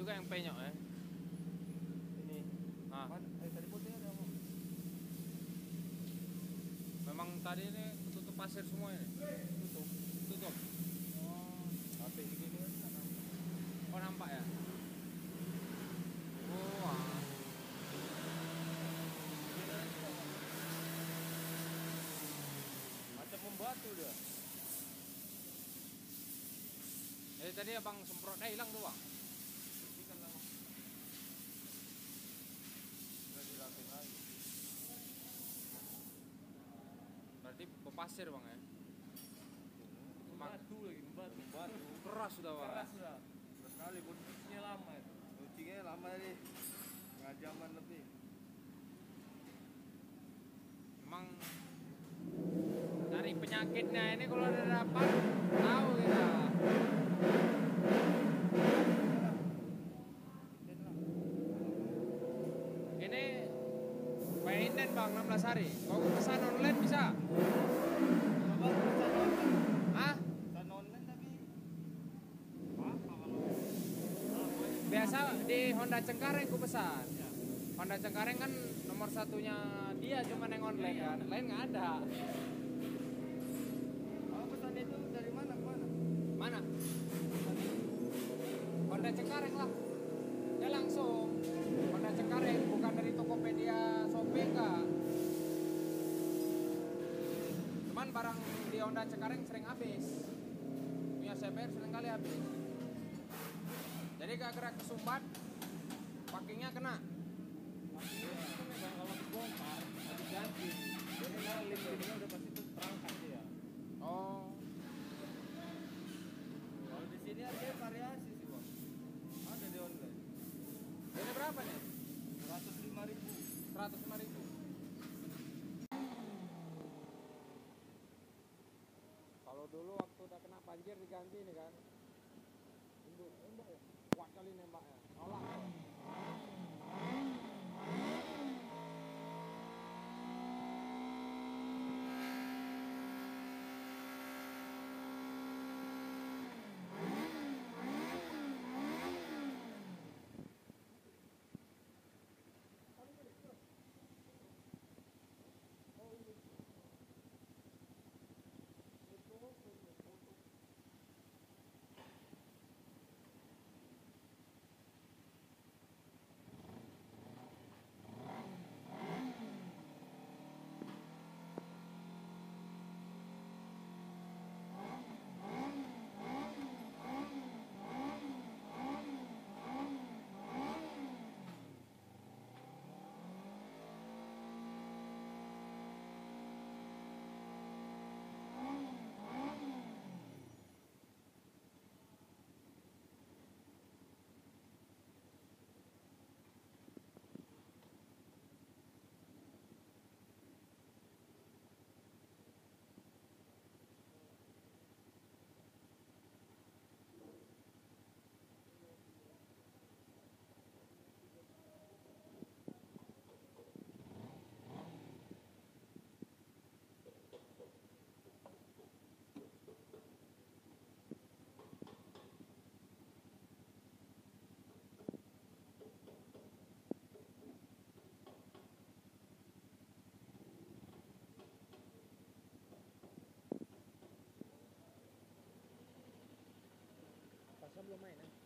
juga yang penyok ya. Ini. Ah. Tadi putih ada mau. Memang tadi ini ketutup pasir semua ini. Tutup. Tutup. Oh, HP begini kan. Oh nampak ya. Oh. Ah. Macam membatu dia. Jadi tadi abang semprotnya hilang tuh bang. Bersihkan lah. Sudah dirapiin lagi. Berarti berpasir bang ya. Membatu lagi, membatu. Keras sudah bang. Keras sudah. Keras sekali, cucinya lama itu. Cucinya lama nih. Setengah jaman lebih. Emang dari penyakitnya ini kalau ada dapat tahu kita. Ini Inden bang 16 hari. Kalau pesan online bisa? Coba pesan online. Ah? Pesan online tapi apa kalau? Biasa di Honda Cengkareng ku pesan. Ya. Honda Cengkareng kan nomor satunya dia cuma yang online kan, lain nggak ada. Kalau pesan itu dari mana ke mana? Mana? Honda Cengkareng lah. Dia langsung Honda Cengkareng, bukan dari Tokopedia Shopee enggak. Cuman barang di Honda Cengkareng sering habis. Punya CBR sering kali habis. Jadi gak gerak kesumbat, packingnya kena. Kalau dibongkar, habis ganti. Jadi kalau link-linknya udah pasti itu terangkat ya. Oh, Kalau di sini harganya variasi sih bang. Ada di online. ini berapa nih? 105.000. 105.000. Kalau dulu waktu udah kena banjir diganti nih kan. Induk ya. Kuat kali nembaknya. Nolak. Pasal belum main ya?